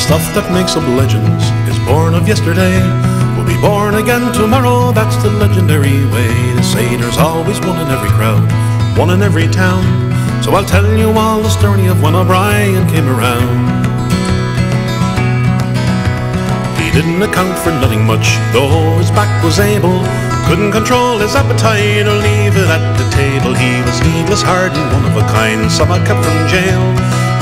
stuff that makes up legends is born of yesterday. We'll be born again tomorrow, that's the legendary way. They say there's always one in every crowd, one in every town. So I'll tell you all the story of when O'Brien came around. He didn't account for nothing much, though his back was able. Couldn't control his appetite or leave it at the table. He was needless, hard and one of a kind, some I kept from jail.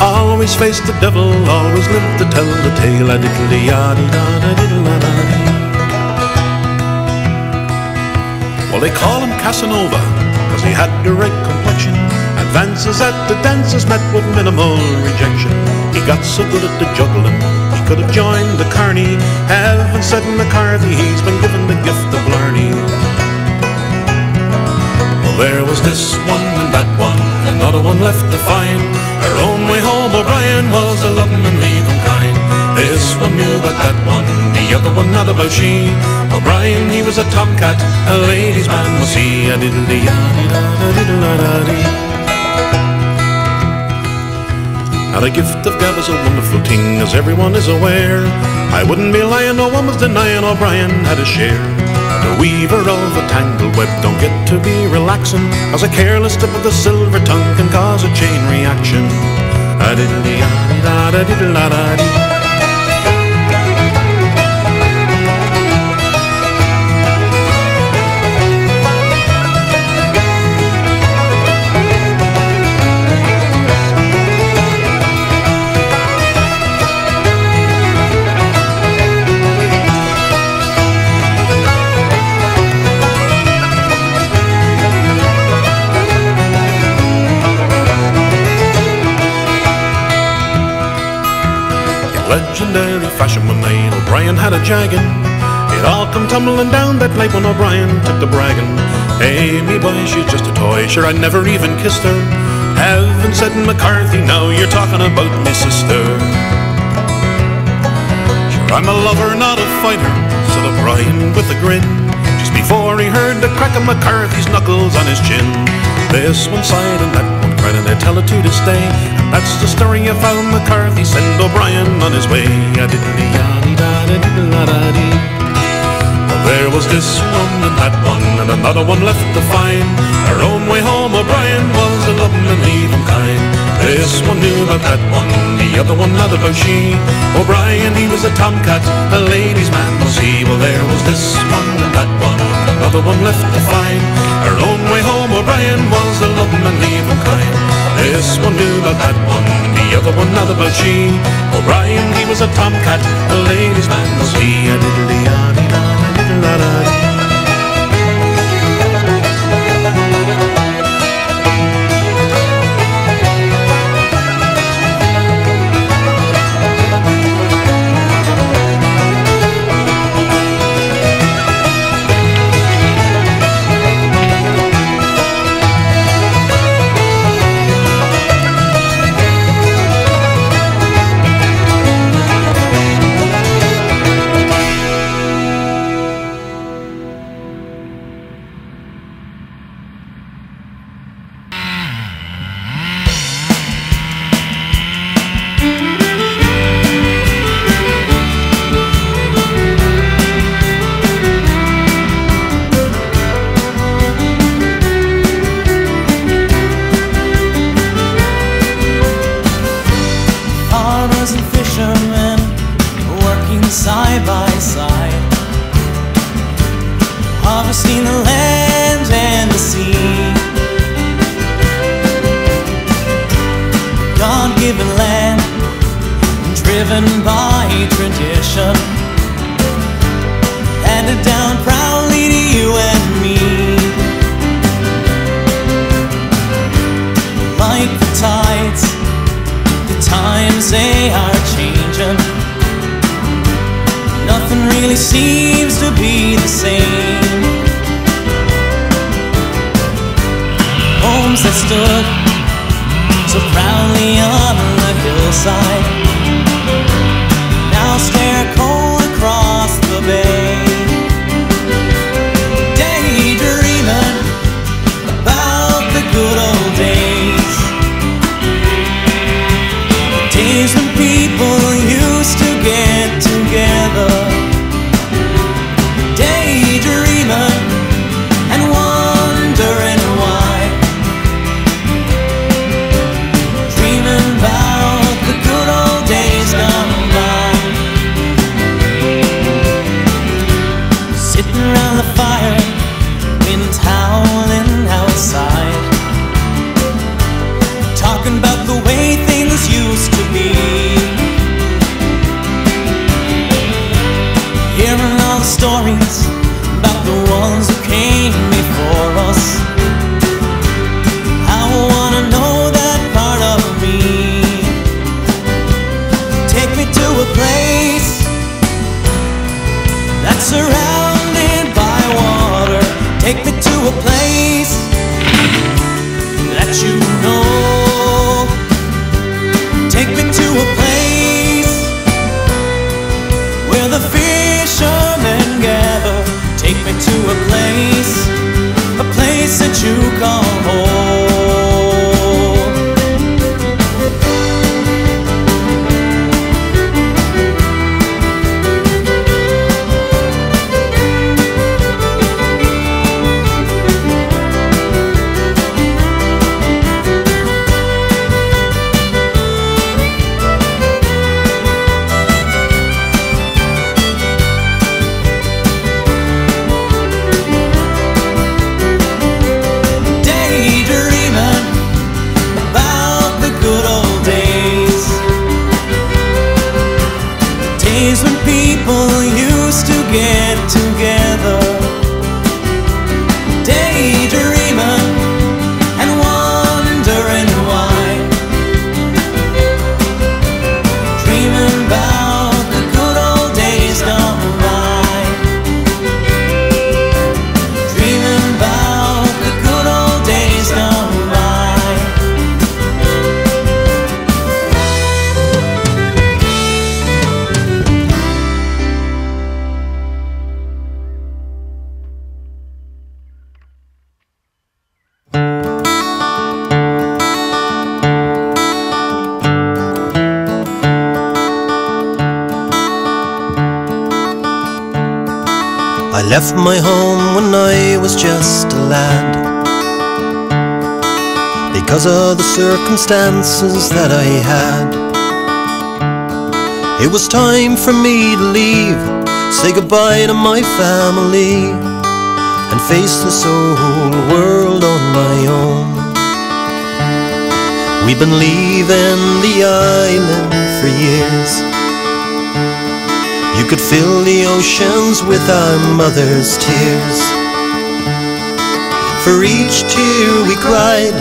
Always faced the devil, always lived to tell the tale. A diddly-yaddy-da-da-diddle-da-da-dee. Well, they call him Casanova, cause he had the red complexion. Advances at the dances met with minimal rejection. He got so good at the juggling, he could have joined the carney. Heaven said McCarthy, he's been given the gift of Blarney. Well, there was this one and that one, another one left to find. Her own way home, O'Brien was a loving and leaving kind. This one knew about that one, the other one not about she. O'Brien, he was a tomcat, a ladies' man was he. A diddly-yaddy-da-da-diddle-da-da-dee. Now the gift of gab is a wonderful thing, as everyone is aware. I wouldn't be lying, no one was denying O'Brien had a share. The weaver of a tangled web don't get to be relaxing, as a careless tip of the silver tongue can cause a chain reaction. A diddly-yaddy-da-da-diddle-da-da-dee. Legendary fashion one night, O'Brien had a jaggin'. It all come tumbling down that night when O'Brien took the braggin'. Hey, me boy, she's just a toy, sure I never even kissed her. Heaven said McCarthy, now you're talking about me sister. Sure I'm a lover, not a fighter, said O'Brien with a grin, just before he heard the crack of McCarthy's knuckles on his chin. This one sighed and that one cried, and they tell it to this day. And that's the story of how McCarthy sent O'Brien on his way. A diddly-yaddy-da-da-diddle-da-da-dee. Well, there was this one and that one, and another one left to find. Her own way home, O'Brien was a loving and leaving kind. This one knew about that one, the other one not about she. O'Brien, he was a tomcat, a ladies' man was he. Well, there was this one and that one, another one left to find. Her own way home, O'Brien was a loving and leaving kind. This one knew about that one, the other one not about she. O'Brien, he was a tomcat, a ladies' man was he. A diddly-yaddy-da-da-diddle-da-da-dee. Side by side, harvesting the land and the sea. God-given land, driven by tradition, handed down proudly to you and me. Like the tides, the times they are changing. Nothing really seems to be the same. Homes that stood so proudly on the hillside now stare cold across the bay, daydreaming about the good old days. Days when people used to to call home. When people used to get together, daydreaming and wondering why, dreaming about the good old days gone by, dreaming about the good old days gone by. I left my home when I was just a lad, because of the circumstances that I had. It was time for me to leave, say goodbye to my family, and face this old world on my own. We've been leaving the island for years. You could fill the oceans with our mother's tears. For each tear we cried,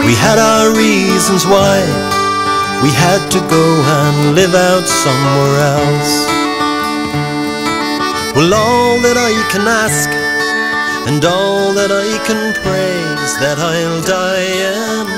we had our reasons why we had to go and live out somewhere else. Well, all that I can ask and all that I can pray is that I'll die and